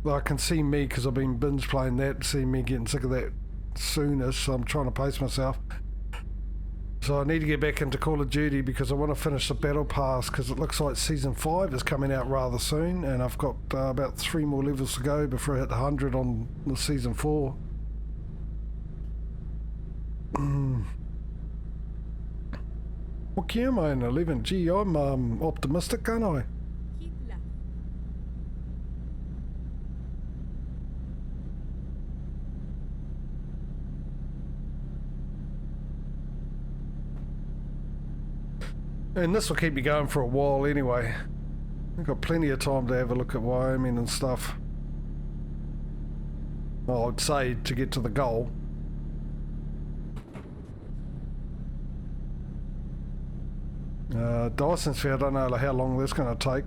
I can see me, because I've been binge playing that, see me getting sick of that soonish, so I'm trying to pace myself. So I need to get back into Call of Duty because I want to finish the Battle Pass, because it looks like Season 5 is coming out rather soon, and I've got about 3 more levels to go before I hit 100 on the Season 4. What gear am I in? 11? Gee, I'm optimistic, aren't I? Keep left. And this will keep me going for a while anyway. I've got plenty of time to have a look at Wyoming and stuff. Well, I'd say to get to the goal. Dyson's Fair, I don't know how long that's going to take.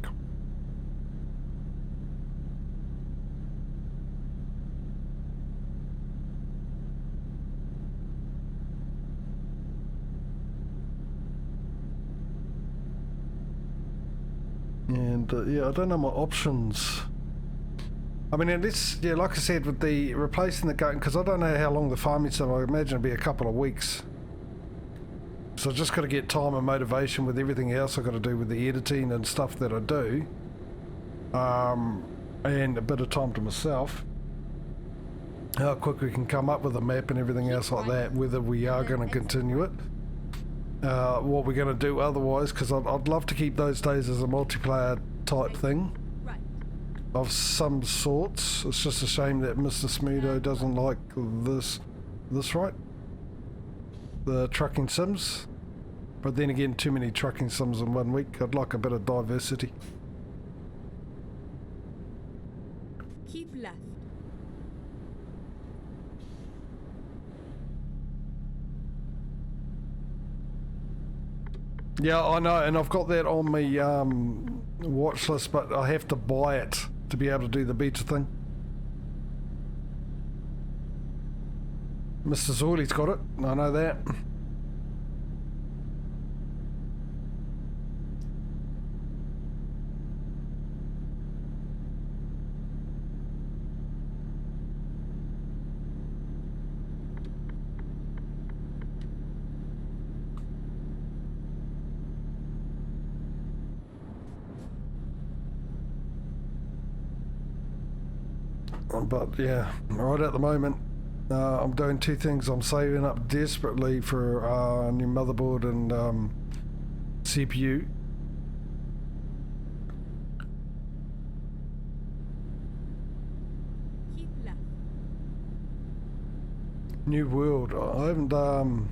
And yeah, I don't know my options. I mean, and this, yeah, like I said, with the replacing the game, because I don't know how long the farming stuff, I imagine it'll be a couple of weeks. So I just got to get time and motivation with everything else I've got to do with the editing and stuff that I do. And a bit of time to myself. How quick we can come up with a map and everything else like that, whether we are going to continue it. What we're going to do otherwise, because I'd love to keep those days as a multiplayer type thing. Right. Of some sorts. It's just a shame that Mr. Smudo doesn't like this right? The trucking sims. But then again, too many trucking sims in 1 week. I'd like a bit of diversity. Keep left. Yeah, I know, and I've got that on my watch list, but I have to buy it to be able to do the beta thing. Mr. Zorley's got it, I know that. But yeah, right at the moment, I'm doing two things. I'm saving up desperately for a new motherboard and CPU. Keep left. New World. I haven't. I'll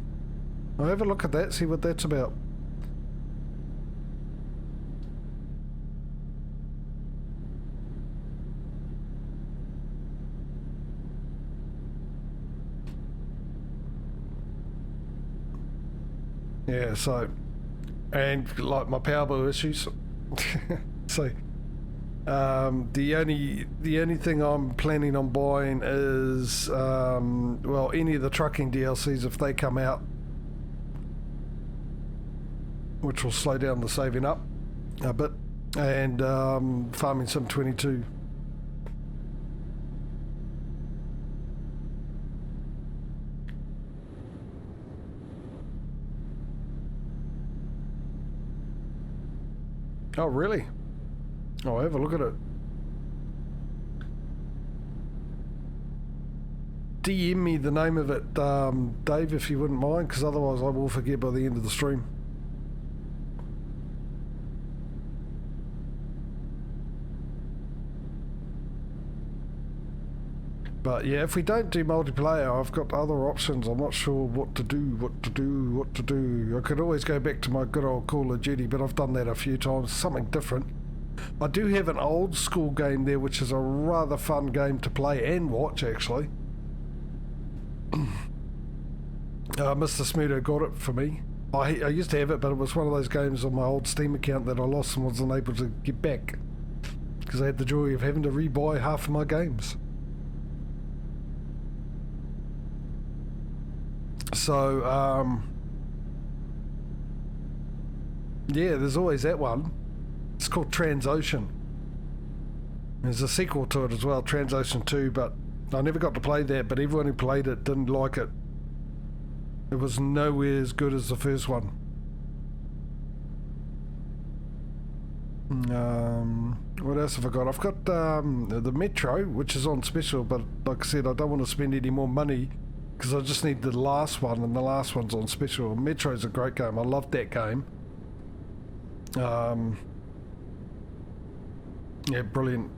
have a look at that. See what that's about. Yeah, so, and like my power bill issues. So, the only thing I'm planning on buying is, well, any of the trucking DLCs if they come out, which will slow down the saving up a bit, and Farming Sim 22. Oh, really? Oh, have a look at it. DM me the name of it, Dave, if you wouldn't mind, because otherwise I will forget by the end of the stream. But yeah, if we don't do multiplayer, I've got other options. I'm not sure what to do. I could always go back to my good old Call of Duty, but I've done that a few times. Something different. I do have an old school game there, which is a rather fun game to play and watch, actually. Mr. Smudo got it for me. I used to have it, but it was one of those games on my old Steam account that I lost and wasn't able to get back, because I had the joy of having to rebuy half of my games. So, yeah, there's always that one. It's called Transocean. There's a sequel to it as well, Transocean 2, but I never got to play that, but everyone who played it didn't like it. It was nowhere as good as the first one. What else have I got? I've got the Metro, which is on special, but like I said, I don't want to spend any more money because I just need the last one, and the last one's on special. Metro's a great game. I loved that game. Yeah, brilliant.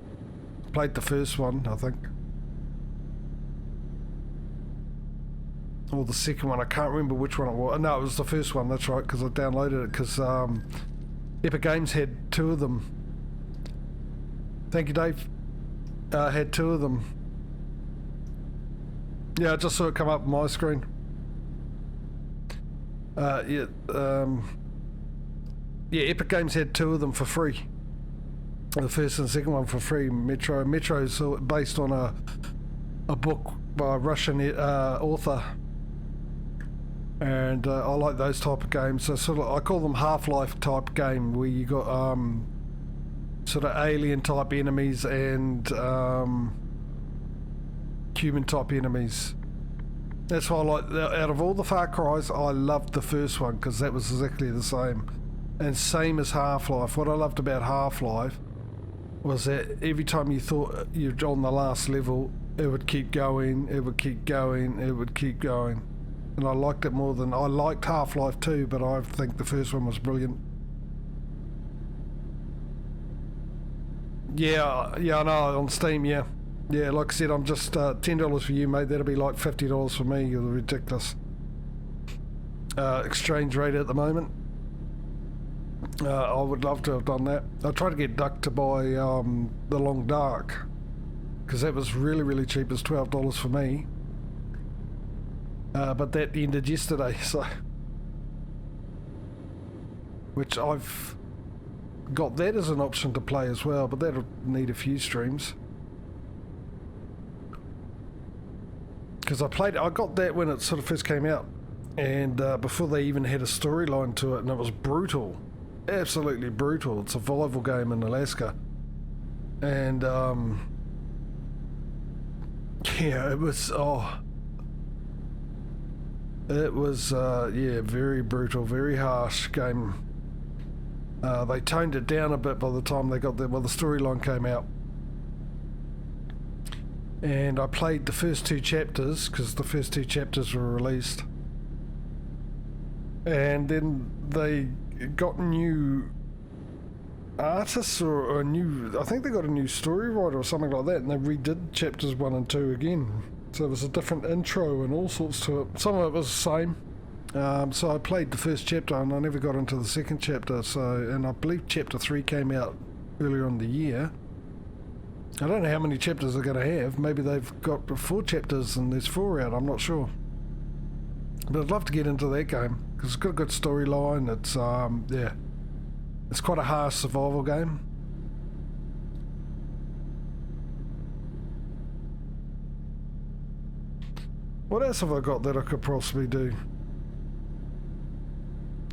Played the first one, I think. Or the second one, I can't remember which one it was. No, it was the first one, that's right, because I downloaded it, because Epic Games had two of them. Thank you, Dave. Had two of them. Yeah, I just saw it come up on my screen. Yeah, Epic Games had two of them for free. The first and second one for free. Metro's based on a book by a Russian author. And I like those type of games. So sort of, I call them Half-Life type game, where you got sort of alien type enemies and human type enemies. That's why I like, out of all the Far Cries, I loved the first one because that was exactly the same. And same as Half-Life. What I loved about Half-Life was that every time you thought you're on the last level, it would keep going, it would keep going, it would keep going. And I liked it more than... I liked Half-Life 2, but I think the first one was brilliant. Yeah, I know, on Steam, yeah. Yeah, like I said, I'm just $10 for you, mate. That'll be like $50 for me. You're ridiculous. Exchange rate at the moment. I would love to have done that. I tried to get Duck to buy The Long Dark, because that was really, really cheap. It was $12 for me. But that ended yesterday, so... Which I've got that as an option to play as well, but that'll need a few streams. Because I got that when it sort of first came out, and before they even had a storyline to it, and it was brutal. Absolutely brutal. It's a survival game in Alaska. And, yeah, it was, it was, yeah, very brutal, very harsh game. They toned it down a bit by the time they got there, well, the storyline came out. And I played the first two chapters, because the first two chapters were released. And then they got new artists, or a new, I think they got a new story writer or something like that, and they redid chapters 1 and 2 again. So there was a different intro and all sorts to it. Some of it was the same. So I played the first chapter and I never got into the second chapter. And I believe chapter 3 came out earlier in the year. I don't know how many chapters they're going to have. Maybe they've got 4 chapters and there's 4 out. I'm not sure. But I'd love to get into that game because it's got a good storyline. It's yeah, it's quite a harsh survival game. What else have I got that I could possibly do?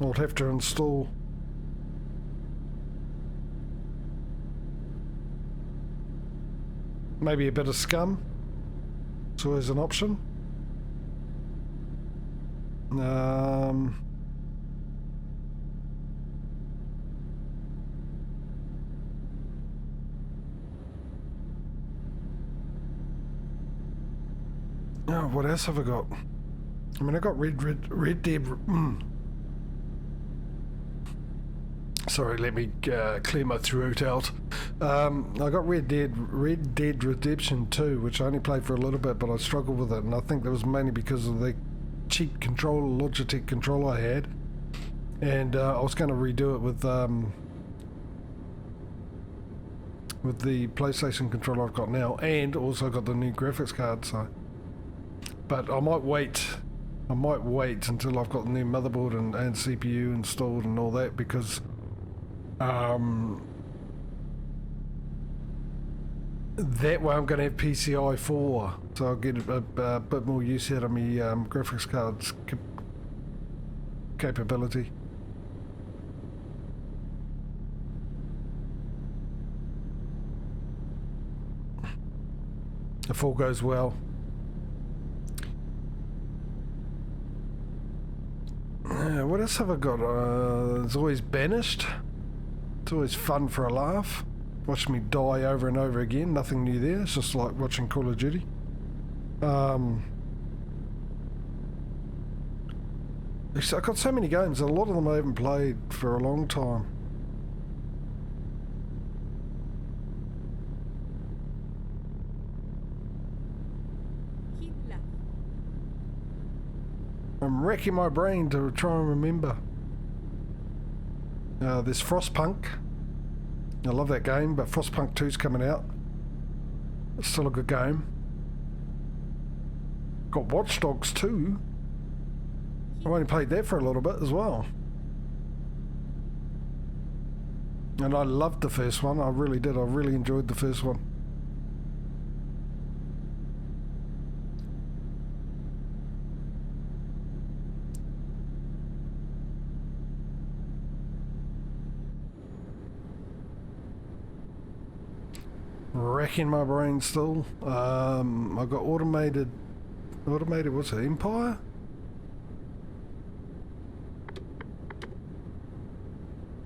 I'll have to install. Maybe a bit of Scum. It's always an option. Oh, what else have I got? I mean, I got Red Dead. Sorry, let me clear my throat out. I got Red Dead Redemption 2, which I only played for a little bit, but I struggled with it, and I think that was mainly because of the cheap Logitech controller I had, and I was going to redo it with the PlayStation controller I've got now, and also got the new graphics card. So, but I might wait until I've got the new motherboard and CPU installed and all that, because that way I'm going to have PCI 4, so I'll get a bit more use out of my graphics card's capability. if all goes well. What else have I got? There's always Banished. It's always fun for a laugh. Watch me die over and over again. Nothing new there. It's just like watching Call of Duty. I've got so many games. A lot of them I haven't played for a long time. Keep left. I'm wrecking my brain to try and remember. There's Frostpunk. I love that game, but Frostpunk 2's coming out. It's still a good game. Got Watch Dogs 2. I've only played that for a little bit as well. And I loved the first one. I really did. I really enjoyed the first one. Wrecking my brain still. I got automated, what's it, Empire?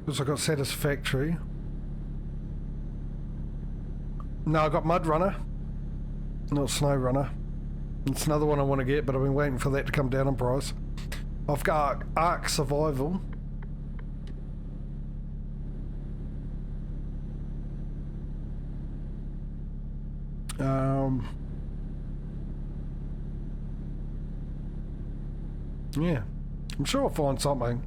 Because I got Satisfactory. No, I got Mud Runner, not Snow Runner. It's another one I want to get, but I've been waiting for that to come down in price. I've got Ark Survival. Yeah, I'm sure I'll find something.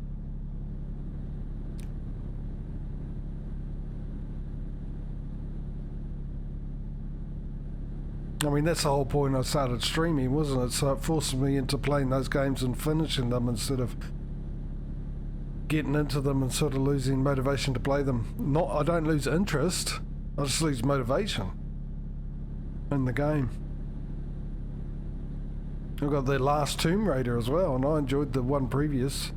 I mean, that's the whole point I started streaming, wasn't it? So it forced me into playing those games and finishing them instead of getting into them and sort of losing motivation to play them. I don't lose interest, I just lose motivation in the game. I've got the last Tomb Raider as well, and I enjoyed the one previous.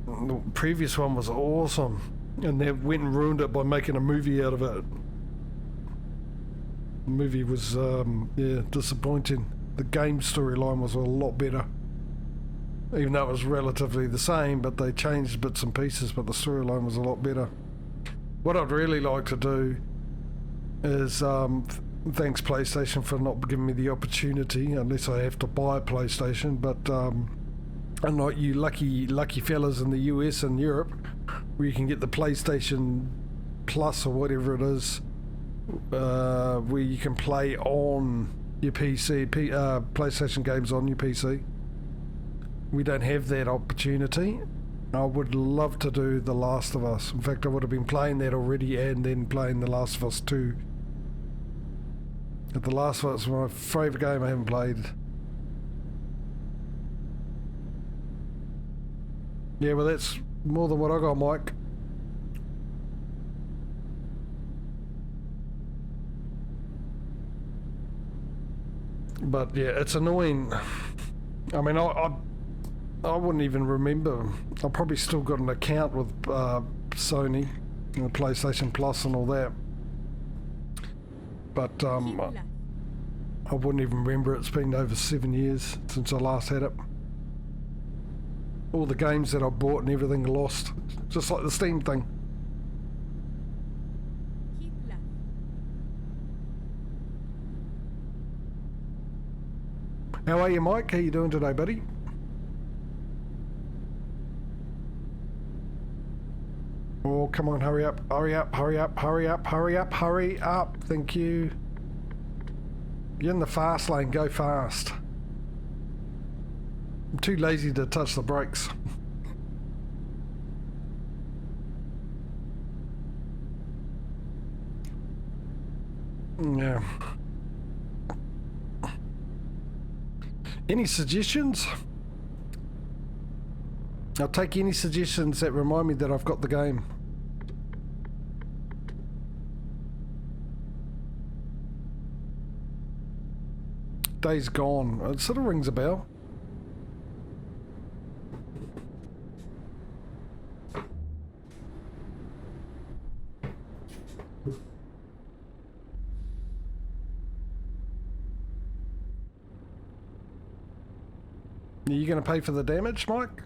The previous one was awesome, and they went and ruined it by making a movie out of it. The movie was, yeah, disappointing. The game storyline was a lot better. Even though it was relatively the same, but they changed bits and pieces, but the storyline was a lot better. What I'd really like to do is, thanks PlayStation for not giving me the opportunity, unless I have to buy a PlayStation, but unlike you lucky fellas in the US and Europe, where you can get the PlayStation Plus or whatever it is, where you can play on your PC, PlayStation games on your PC. We don't have that opportunity. I would love to do The Last of Us. In fact, I would have been playing that already and then playing The Last of Us 2. But The Last of Us is my favourite game I haven't played. Yeah, well, that's more than what I got, Mike. But yeah, it's annoying. I mean, I wouldn't even remember. I've probably still got an account with Sony, you know, PlayStation Plus and all that. But I wouldn't even remember. It's been over 7 years since I last had it. All the games that I bought and everything are lost, just like the Steam thing. Keep left. How are you, Mike? How you doing today, buddy? Oh, come on, hurry up, hurry up, hurry up, hurry up, hurry up, hurry up. Thank you. You're in the fast lane, go fast. I'm too lazy to touch the brakes. Yeah. Any suggestions? I'll take any suggestions that remind me that I've got the game. Days Gone. It sort of rings a bell. Are you going to pay for the damage, Mike?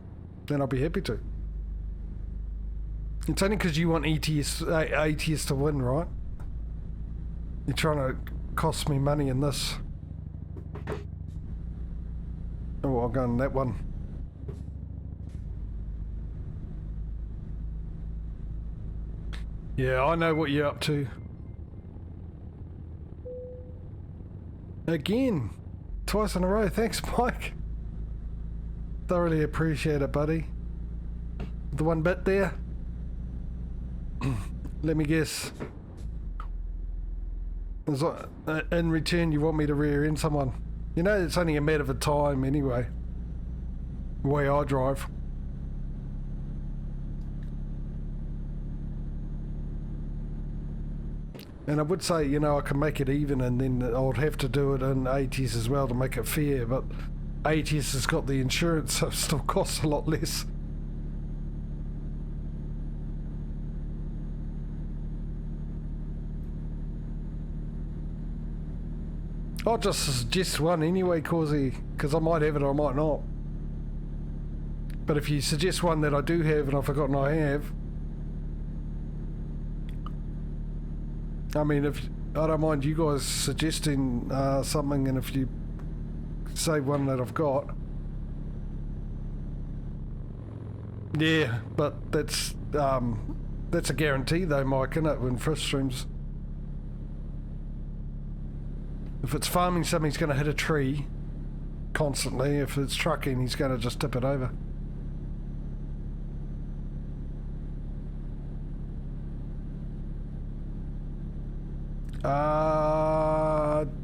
Then I'll be happy to. It's only because you want ATS to win, right? You're trying to cost me money in this. Oh, I'll go on that one. Yeah, I know what you're up to. Again, twice in a row. Thanks, Mike. Thoroughly appreciate it, buddy. The one bit there. Let me guess. In return, you want me to rear end someone. You know, it's only a matter of time anyway. The way I drive. And I would say, you know, I can make it even and then I would have to do it in ATS as well to make it fair, but ATS has got the insurance, so it still costs a lot less. I'll just suggest one anyway, Causey, because I might have it or I might not. But if you suggest one that I do have and I've forgotten I have, I mean, if I don't mind you guys suggesting something, and if you say one that I've got, yeah, but that's a guarantee though, Mike, isn't it? When first streams, if it's farming something, he's going to hit a tree constantly. If it's trucking, he's going to just tip it over.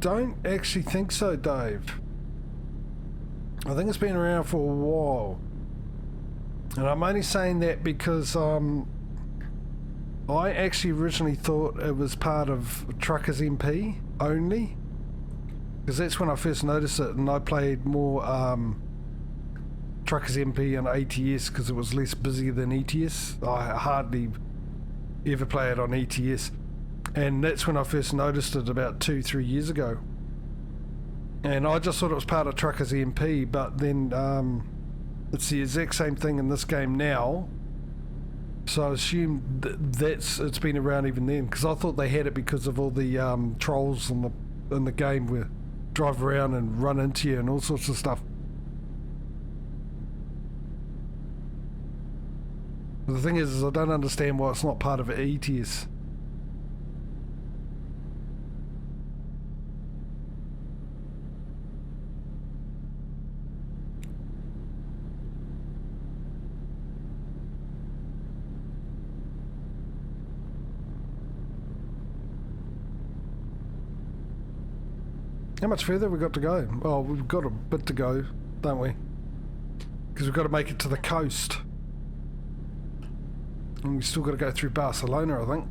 Don't actually think so, Dave. I think it's been around for a while. And I'm only saying that because I actually originally thought it was part of Truckers MP only. Because that's when I first noticed it, and I played more Truckers MP and ATS because it was less busy than ETS. I hardly ever play it on ETS. And that's when I first noticed it about 2-3 years ago. And I just thought it was part of Truckers MP, but then it's the exact same thing in this game now. So I assume it's been around even then, because I thought they had it because of all the trolls in the game where drive around and run into you and all sorts of stuff. The thing is I don't understand why it's not part of ETS. How much further have we got to go? Oh, we've got a bit to go, don't we? Because we've got to make it to the coast. And we've still got to go through Barcelona, I think.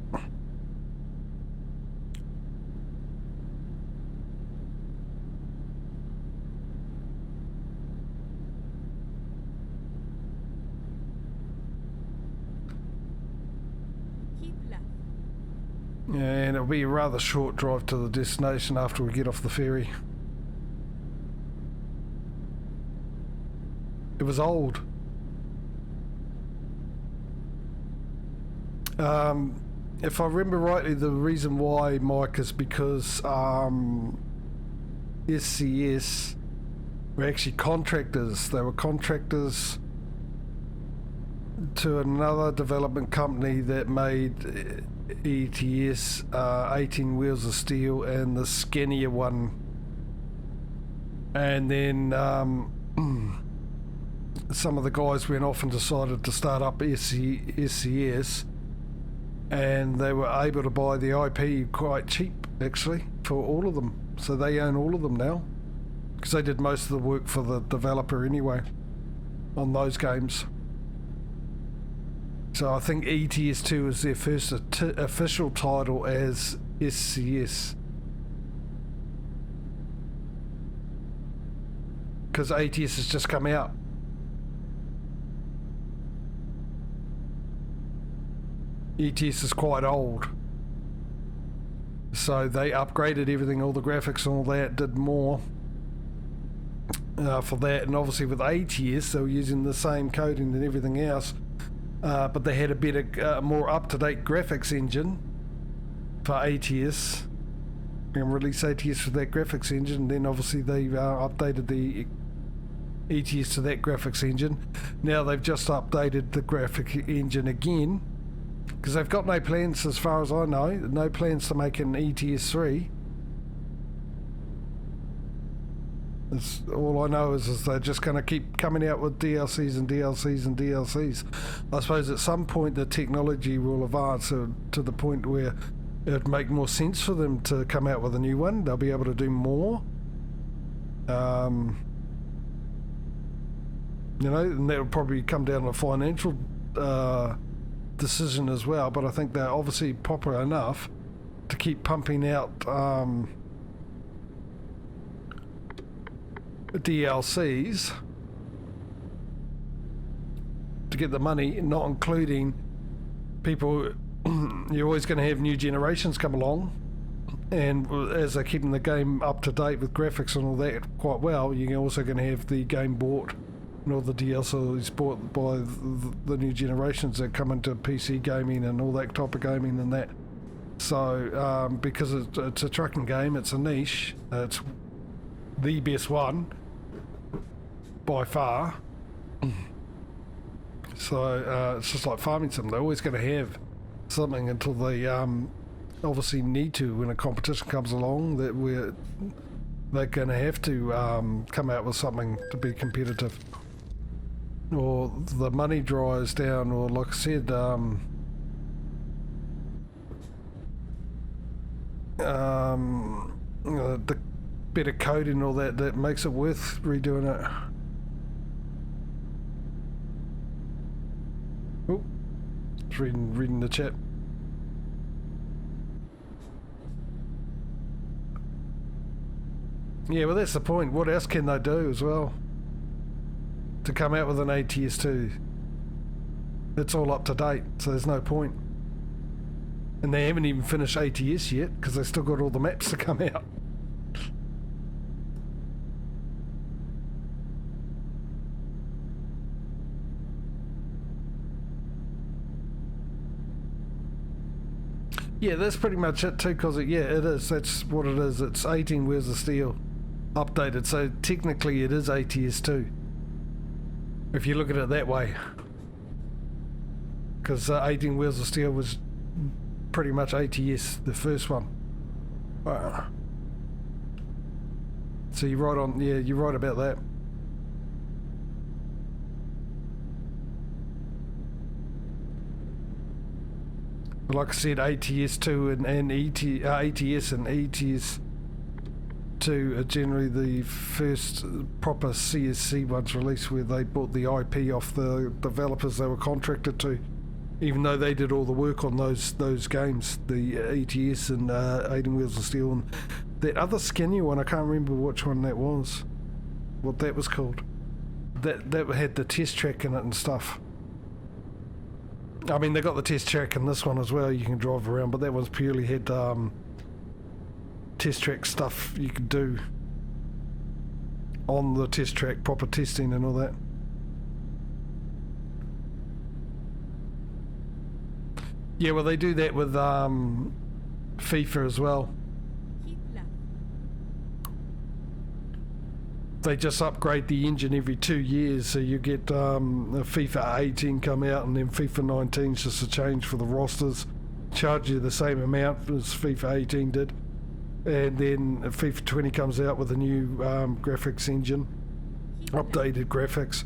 Keep left. And it'll be a rather short drive to the destination after we get off the ferry. It was old. If I remember rightly, the reason why, Mike, is because SCS were actually contractors. They were contractors to another development company that made ETS 18 Wheels of Steel and the skinnier one. And then some of the guys went off and decided to start up SCS, and they were able to buy the IP quite cheap, actually, for all of them. So they own all of them now, because they did most of the work for the developer anyway on those games. So I think ETS2 is their first official title as SCS. Because ATS has just come out. ETS is quite old. So they upgraded everything, all the graphics and all that, did more. for that, and obviously with ATS they were using the same coding and everything else, but they had a better, more up-to-date graphics engine for ATS, and released ATS with that graphics engine, and then obviously they updated the ETS to that graphics engine. Now they've just updated the graphic engine again, because they've got no plans, as far as I know, no plans to make an ETS 3. It's, all I know is they're just going to keep coming out with DLCs and DLCs and DLCs. I suppose at some point the technology will advance to the point where it would make more sense for them to come out with a new one. They'll be able to do more. You know, and that'll probably come down to a financial decision as well, but I think they're obviously popular enough to keep pumping out DLCs to get the money, not including people. You're always going to have new generations come along, and as they're keeping the game up to date with graphics and all that quite well, you're also going to have the game bought and all the DLCs bought by the new generations that come into PC gaming and all that type of gaming and that. So because it's a trucking game, it's a niche, it's the best one by far. So it's just like farming sim. They're always going to have something until they obviously need to, when a competition comes along, that they're going to have to come out with something to be competitive, or the money dries down, or like I said, the better coding and all that makes it worth redoing it. Oh, just reading the chat. Yeah, well, that's the point. What else can they do as well to come out with an ATS2? It's all up to date, so there's no point. And they haven't even finished ATS yet, because they've still got all the maps to come out. Yeah, that's pretty much it too, because it is. That's what it is. It's 18 Wheels of Steel updated, so technically it is ATS2, if you look at it that way. Because 18 Wheels of Steel was pretty much ATS, the first one. So you're right on. Yeah, you're right about that. Like I said, ATS2 and ATS and ETS2 are generally the first proper CSC ones released, where they bought the IP off the developers they were contracted to, even though they did all the work on those games, the ETS and 18 Wheels of Steel, and that other skinny one, I can't remember which one that was, what that was called. That had the test track in it and stuff. I mean, they got the test track in this one as well, you can drive around, but that one's purely had test track stuff you could do on the test track, proper testing and all that. Yeah, well, they do that with FIFA as well. Keep left. They just upgrade the engine every 2 years, so you get FIFA 18 come out, and then FIFA 19 is just a change for the rosters, charge you the same amount as FIFA 18 did, and then FIFA 20 comes out with a new graphics engine, updated graphics,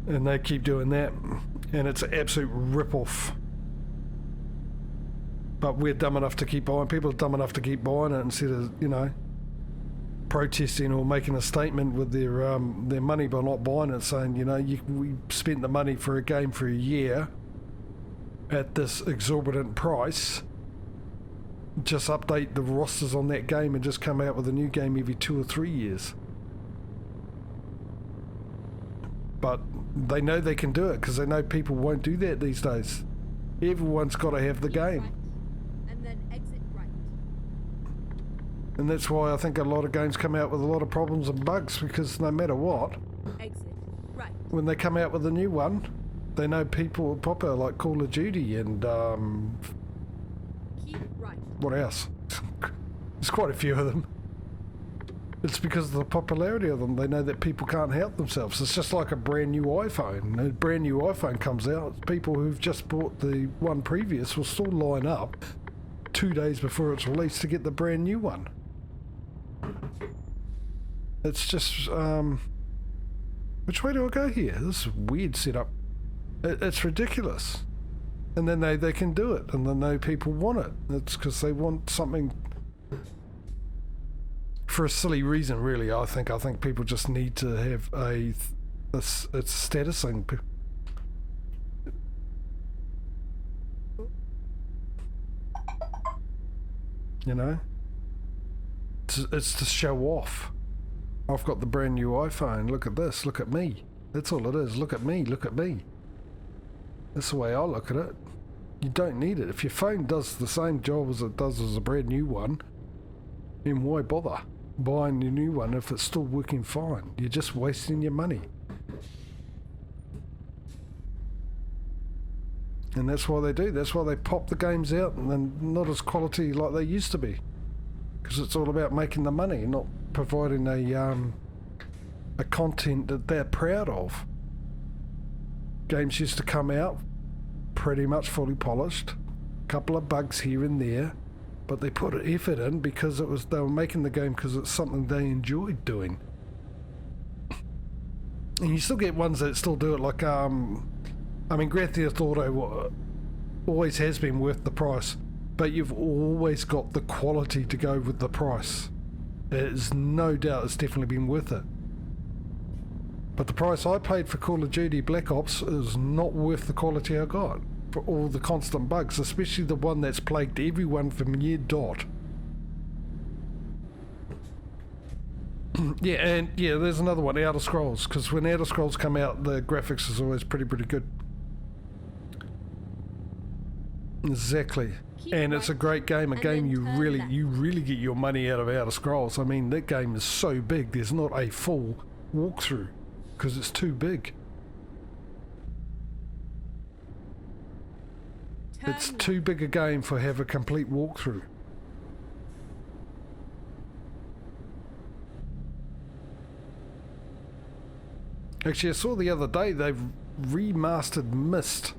and they keep doing that, and it's an absolute rip-off. But we're dumb enough to keep buying. People are dumb enough to keep buying it instead of, you know, protesting or making a statement with their money by not buying it, saying, you know, we spent the money for a game for a year at this exorbitant price. Just update the rosters on that game and just come out with a new game every 2 or 3 years. But they know they can do it, because they know people won't do that these days. Everyone's got to have the game. Right, and then exit right. And that's why I think a lot of games come out with a lot of problems and bugs, because no matter what, Exit. Right. when they come out with a new one, they know people will pop out, like Call of Duty and Keep right. what else? There's quite a few of them. It's because of the popularity of them. They know that people can't help themselves. It's just like a brand new iPhone. A brand new iPhone comes out, people who've just bought the one previous will still line up 2 days before it's released to get the brand new one. It's just, which way do I go here? This is a weird setup. It's ridiculous. And then they can do it, and then they people want it. It's because they want something for a silly reason, really. I think people just need to have it's a status thing. You know? It's to show off. I've got the brand new iPhone. Look at this. Look at me. That's all it is. Look at me. Look at me. That's the way I look at it. You don't need it. If your phone does the same job as it does as a brand new one, then why bother buying a new one if it's still working fine? You're just wasting your money. And that's why they do. That's why they pop the games out and then not as quality like they used to be. Because it's all about making the money, not providing a content that they're proud of. Games used to come out pretty much fully polished, a couple of bugs here and there, but they put effort in because they were making the game because it's something they enjoyed doing. And you still get ones that still do it, like Grand Theft Auto always has been worth the price, but you've always got the quality to go with the price. There's no doubt it's definitely been worth it. But the price I paid for Call of Duty Black Ops is not worth the quality I got for all the constant bugs, especially the one that's plagued everyone from year dot. Yeah, there's another one, Outer Scrolls, because when Outer Scrolls come out, the graphics is always pretty good. Exactly. And it's a great game, a game you really get your money out of Outer Scrolls. I mean, that game is so big, there's not a full walkthrough because it's too big. It's too big a game for have a complete walkthrough. Actually, I saw the other day they've remastered Myst,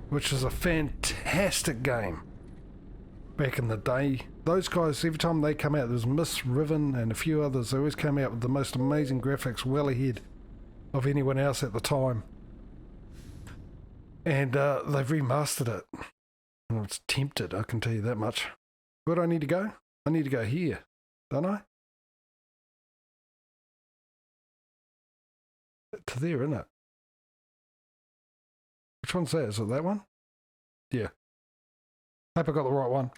which is a fantastic game. Back in the day, those guys, every time they come out, there's Myst, Riven and a few others, they always come out with the most amazing graphics, well ahead of anyone else at the time. And they've remastered it. And it's tempted, I can tell you that much. Where do I need to go? I need to go here, don't I? To there, isn't it? Which one's that? Is it that one? Yeah. Hope I got the right one.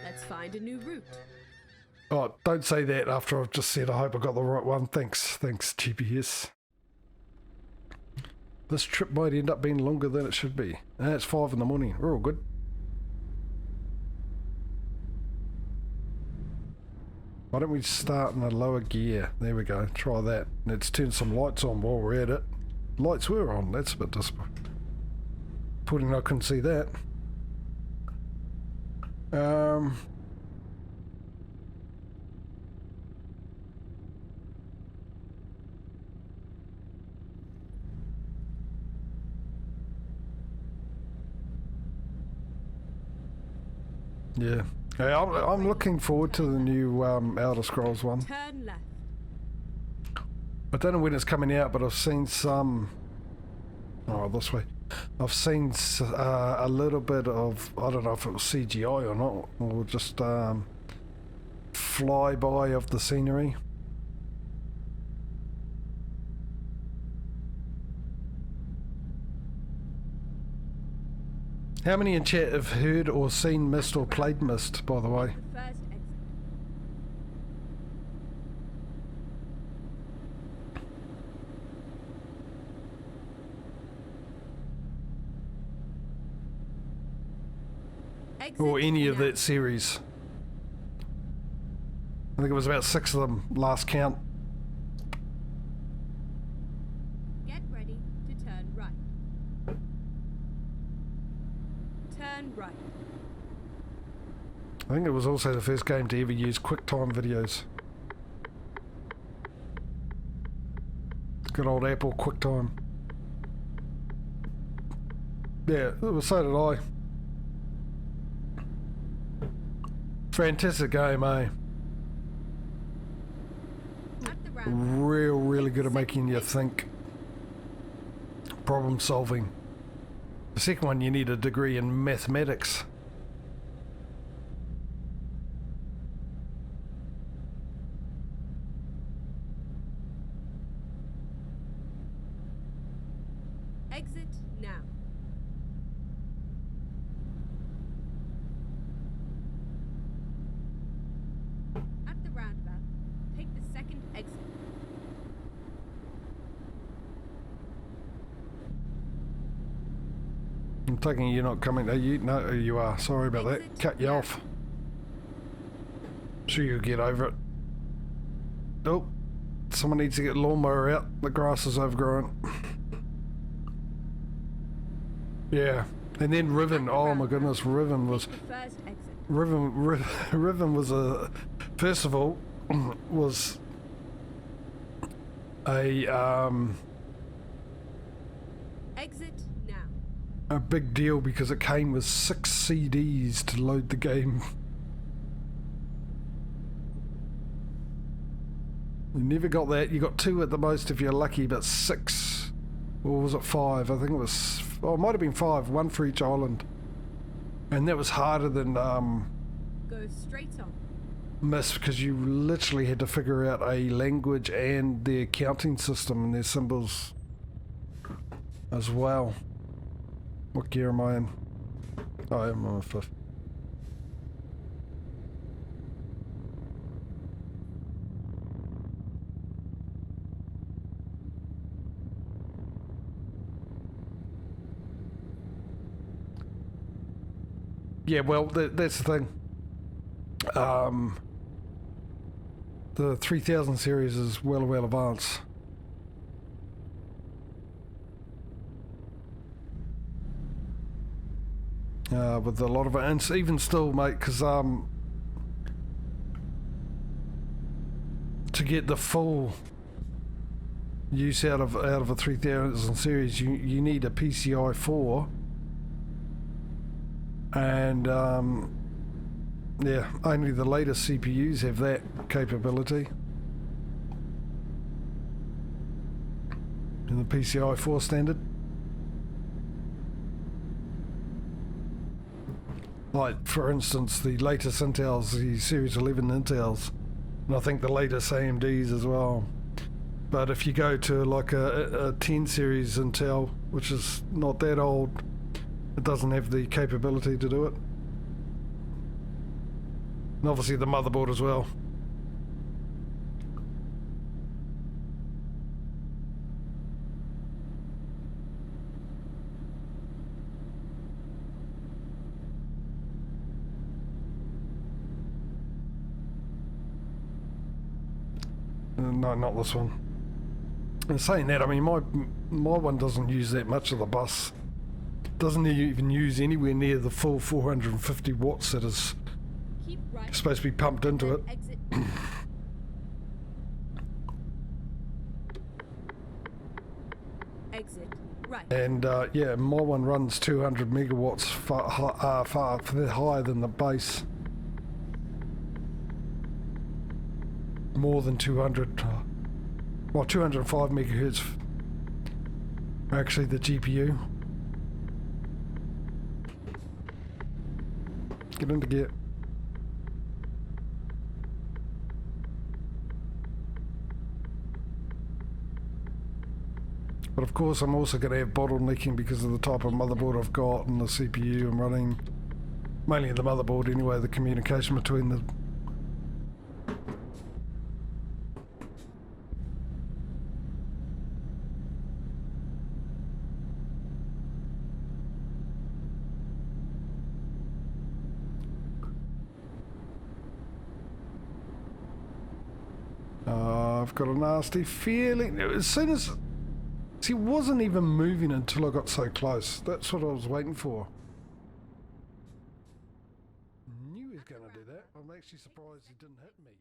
Let's find a new route. Oh, don't say that after I've just said I hope I got the right one. Thanks, GPS. This trip might end up being longer than it should be. And it's 5 in the morning. We're all good. Why don't we start in a lower gear? There we go. Try that. Let's turn some lights on while we're at it. Lights were on. That's a bit disappointing. I couldn't see that. Yeah. Hey, I'm looking forward to the new Elder Scrolls one. Turn left. I don't know when it's coming out, but I've seen some... Oh, this way. I've seen a little bit of... I don't know if it was CGI or not, or just flyby of the scenery. How many in chat have heard or seen Myst or played Myst, by the way? First exit. Or any of now. that series? I think it was about 6 of them last count. Get ready to turn right. Turn right. I think it was also the first game to ever use QuickTime videos. Good old Apple QuickTime. Yeah, so did I. Fantastic game, eh? At the round. Really good at making you think. Problem solving. The second one, you need a degree in mathematics. Exit now. At the roundabout, take the second exit. I'm thinking you're not coming. Are you? No, you are. Sorry about that. Exit Cut you now. off. Sure you'll get over it. Nope. Someone needs to get the lawnmower out. The grass is overgrown. Yeah. And then Riven. Oh my goodness, Riven was... Take the first exit. Riven was a... First of all, was a Exit now. a big deal because it came with 6 CDs to load the game. You never got that. You got 2 at the most if you're lucky, but 6. Or was it 5? I think it was... Oh, it might have been 5. 1 for each island. And that was harder than Go straight on. Miss, because you literally had to figure out a language and the accounting system and their symbols as well. What gear am I in? Oh, I'm on a 5th. Yeah, well, that's the thing. The 3000 series is well advanced. With a lot of it, and even still, mate, because to get the full use out of a 3000 series, you need a PCI 4, and yeah, only the latest CPUs have that capability. In the PCI 4 standard. Like, for instance, the latest Intels, the Series 11 Intels, and I think the latest AMDs as well. But if you go to like a 10 series Intel, which is not that old, it doesn't have the capability to do it. And obviously the motherboard as well. No, not this one. And saying that, I mean, my one doesn't use that much of the bus. Doesn't even use anywhere near the full 450 watts that is Keep right. supposed to be pumped into it. Exit. Exit right. And yeah, my one runs 200 megawatts far higher than the base. More than 200. Well, 205 megahertz. Actually, the GPU. Get into gear. But of course, I'm also going to have bottlenecking because of the type of motherboard I've got and the CPU I'm running. Mainly the motherboard anyway, the communication between the... I've got a nasty feeling. As soon as... See, he wasn't even moving until I got so close. That's what I was waiting for. Knew he was going to do that. I'm actually surprised he didn't hit me.